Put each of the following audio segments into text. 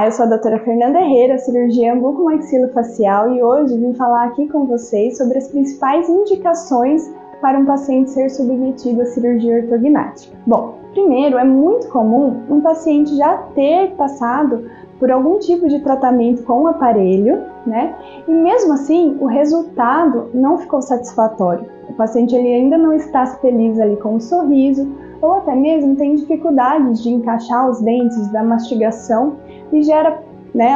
Olá, eu sou a doutora Fernanda Herrera, cirurgiã bucomaxilofacial, e hoje vim falar aqui com vocês sobre as principais indicações para um paciente ser submetido à cirurgia ortognática. Bom, primeiro, é muito comum um paciente já ter passado por algum tipo de tratamento com o aparelho, né? E mesmo assim, o resultado não ficou satisfatório. O paciente ele ainda não está feliz ali com o sorriso, ou até mesmo tem dificuldades de encaixar os dentes da mastigação e gera,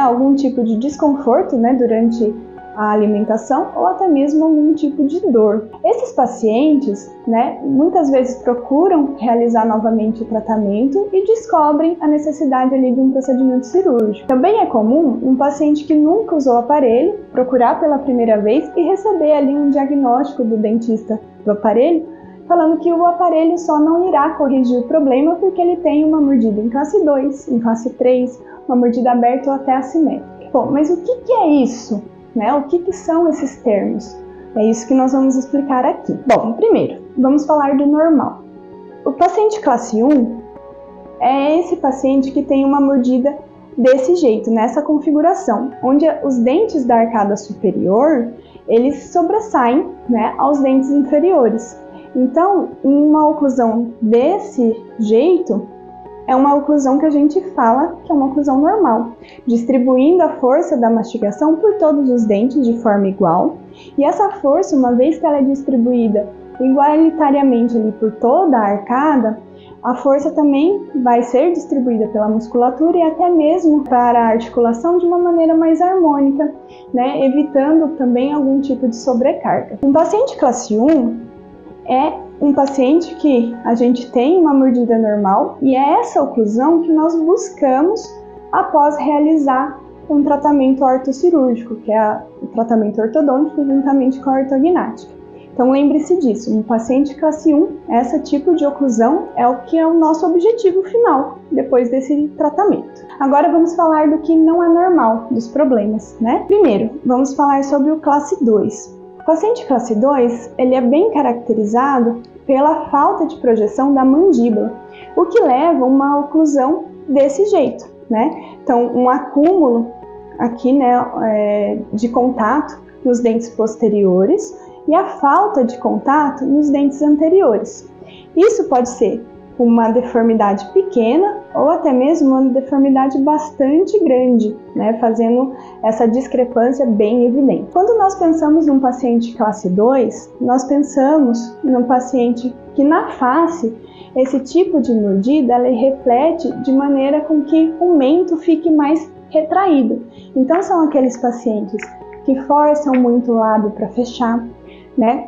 algum tipo de desconforto, durante a alimentação ou até mesmo algum tipo de dor. Esses pacientes, muitas vezes procuram realizar novamente o tratamento e descobrem a necessidade ali de um procedimento cirúrgico. Também é comum um paciente que nunca usou o aparelho procurar pela primeira vez e receber ali um diagnóstico do dentista do aparelho, falando que o aparelho só não irá corrigir o problema porque ele tem uma mordida em classe 2, em classe 3, uma mordida aberta ou até assimétrica. Bom, mas o que é isso? O que são esses termos? É isso que nós vamos explicar aqui. Bom, primeiro, vamos falar do normal. O paciente classe 1 é esse paciente que tem uma mordida desse jeito, nessa configuração, onde os dentes da arcada superior, eles sobressaem, aos dentes inferiores. Então, uma oclusão desse jeito é uma oclusão que a gente fala que é uma oclusão normal, distribuindo a força da mastigação por todos os dentes de forma igual. E essa força, uma vez que ela é distribuída igualitariamente ali por toda a arcada, a força também vai ser distribuída pela musculatura e até mesmo para a articulação de uma maneira mais harmônica, evitando também algum tipo de sobrecarga. Um paciente classe 1 é um paciente que a gente tem uma mordida normal e é essa oclusão que nós buscamos após realizar um tratamento ortocirúrgico, que é o tratamento ortodôntico juntamente com a ortognática. Então lembre-se disso, um paciente classe 1, esse tipo de oclusão é o que é o nosso objetivo final depois desse tratamento. Agora vamos falar do que não é normal, dos problemas, Primeiro, vamos falar sobre o classe 2. O paciente classe 2, ele é bem caracterizado pela falta de projeção da mandíbula, o que leva a uma oclusão desse jeito, Então, um acúmulo aqui, de contato nos dentes posteriores e a falta de contato nos dentes anteriores. Isso pode ser uma deformidade pequena ou até mesmo uma deformidade bastante grande, fazendo essa discrepância bem evidente. Quando nós pensamos num paciente classe 2, nós pensamos num paciente que na face, esse tipo de mordida, ela reflete de maneira com que o mento fique mais retraído. Então são aqueles pacientes que forçam muito o lábio para fechar,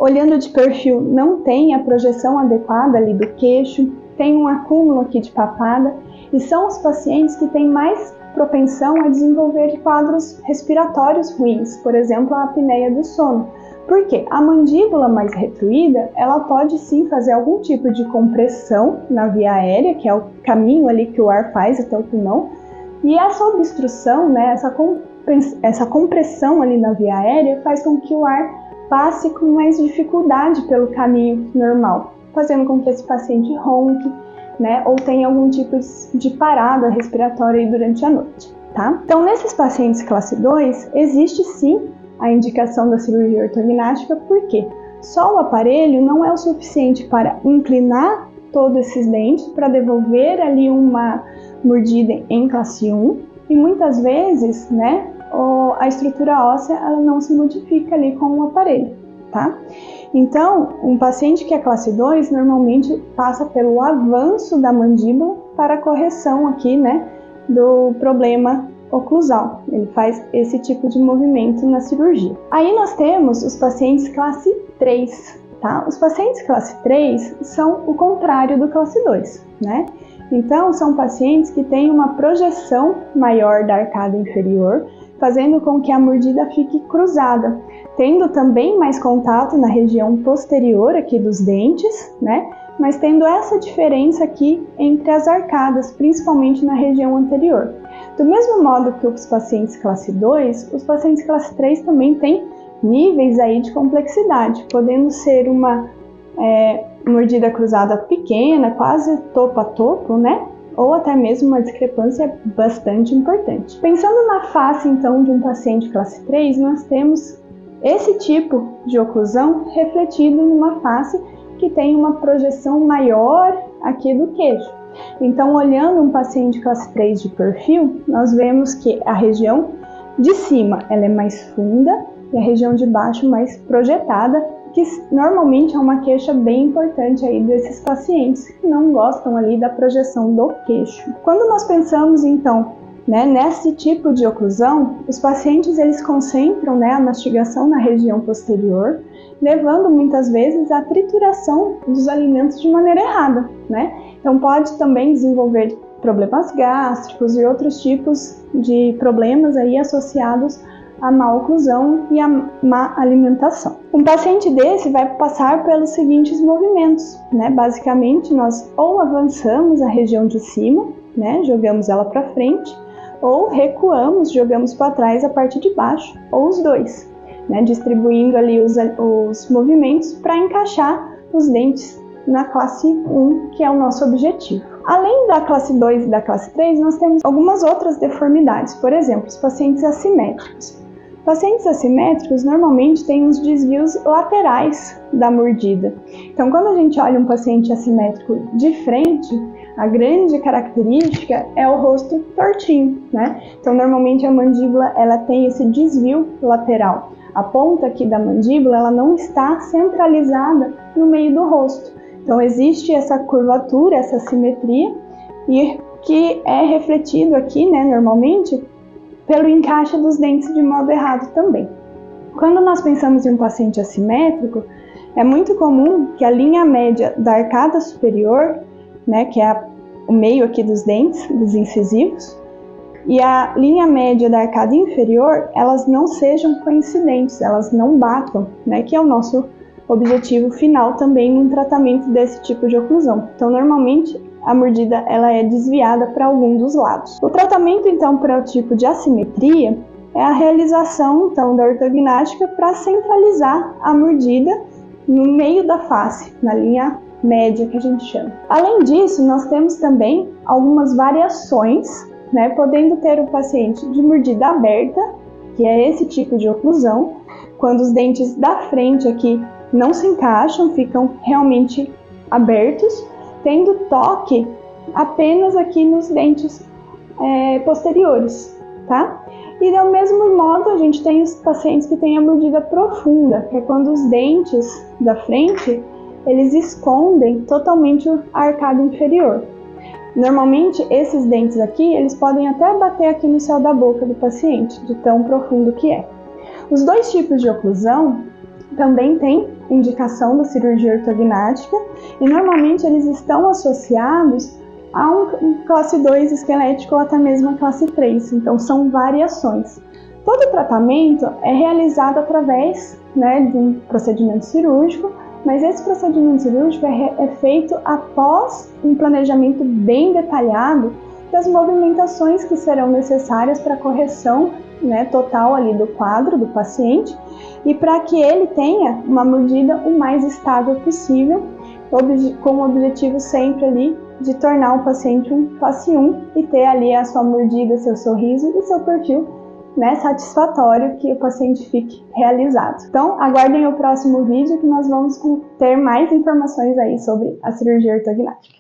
olhando de perfil não tem a projeção adequada ali do queixo, tem um acúmulo aqui de papada, e são os pacientes que têm mais propensão a desenvolver quadros respiratórios ruins, por exemplo, a apneia do sono. Por quê? A mandíbula mais retruída, ela pode sim fazer algum tipo de compressão na via aérea, que é o caminho ali que o ar faz até o pulmão, e essa obstrução, essa compressão ali na via aérea faz com que o ar passe com mais dificuldade pelo caminho normal, fazendo com que esse paciente ronque, ou tenha algum tipo de parada respiratória aí durante a noite, tá? Então, nesses pacientes classe 2, existe sim a indicação da cirurgia ortognática, porque só o aparelho não é o suficiente para inclinar todos esses dentes, para devolver ali uma mordida em classe 1, e muitas vezes, a estrutura óssea ela não se modifica ali com o aparelho, tá? Então, um paciente que é classe 2 normalmente passa pelo avanço da mandíbula para a correção aqui, do problema oclusal. Ele faz esse tipo de movimento na cirurgia. Aí nós temos os pacientes classe 3, tá? Os pacientes classe 3 são o contrário do classe 2, Então, são pacientes que têm uma projeção maior da arcada inferior, fazendo com que a mordida fique cruzada, tendo também mais contato na região posterior aqui dos dentes, mas tendo essa diferença aqui entre as arcadas, principalmente na região anterior. Do mesmo modo que os pacientes classe 2, os pacientes classe 3 também têm níveis aí de complexidade, podendo ser uma mordida cruzada pequena, quase topo a topo, ou até mesmo uma discrepância bastante importante. Pensando na face, então, de um paciente classe 3, nós temos esse tipo de oclusão refletido numa face que tem uma projeção maior aqui do queixo. Então, olhando um paciente classe 3 de perfil, nós vemos que a região de cima ela é mais funda e a região de baixo mais projetada, que normalmente é uma queixa bem importante aí desses pacientes que não gostam ali da projeção do queixo. Quando nós pensamos então nesse tipo de oclusão, os pacientes eles concentram a mastigação na região posterior, levando muitas vezes à trituração dos alimentos de maneira errada, Então pode também desenvolver problemas gástricos e outros tipos de problemas aí associados à má oclusão e à má alimentação. Um paciente desse vai passar pelos seguintes movimentos, Basicamente, nós ou avançamos a região de cima, jogamos ela para frente, ou recuamos, jogamos para trás a parte de baixo, ou os dois, distribuindo ali os movimentos para encaixar os dentes na classe 1, que é o nosso objetivo. Além da classe 2 e da classe 3, nós temos algumas outras deformidades, por exemplo, os pacientes assimétricos. Pacientes assimétricos normalmente têm uns desvios laterais da mordida. Então, quando a gente olha um paciente assimétrico de frente, a grande característica é o rosto tortinho, Então, normalmente a mandíbula ela tem esse desvio lateral. A ponta aqui da mandíbula ela não está centralizada no meio do rosto. Então, existe essa curvatura, essa simetria, e que é refletido aqui, normalmente, pelo encaixe dos dentes de modo errado também. Quando nós pensamos em um paciente assimétrico, é muito comum que a linha média da arcada superior, que é o meio aqui dos dentes, dos incisivos, e a linha média da arcada inferior, elas não sejam coincidentes, elas não batam, que é o nosso objetivo final também no tratamento desse tipo de oclusão. Então, normalmente, a mordida ela é desviada para algum dos lados. O tratamento, então, para o tipo de assimetria é a realização, então, da ortognática para centralizar a mordida no meio da face, na linha média que a gente chama. Além disso, nós temos também algumas variações, podendo ter o paciente de mordida aberta, que é esse tipo de oclusão, quando os dentes da frente aqui não se encaixam, ficam realmente abertos, tendo toque apenas aqui nos dentes posteriores, E do mesmo modo, a gente tem os pacientes que têm a mordida profunda, que é quando os dentes da frente, eles escondem totalmente a arcada inferior. Normalmente, esses dentes aqui, eles podem até bater aqui no céu da boca do paciente, de tão profundo que é. Os dois tipos de oclusão também têm indicação da cirurgia ortognática e normalmente eles estão associados a um classe 2 esquelético ou até mesmo a classe 3, então são variações. Todo o tratamento é realizado através de um procedimento cirúrgico, mas esse procedimento cirúrgico é feito após um planejamento bem detalhado das movimentações que serão necessárias para a correção total ali do quadro do paciente e para que ele tenha uma mordida o mais estável possível, com o objetivo sempre ali de tornar o paciente um classe 1 e ter ali a sua mordida, seu sorriso e seu perfil satisfatório, que o paciente fique realizado. Então, aguardem o próximo vídeo que nós vamos ter mais informações aí sobre a cirurgia ortognática.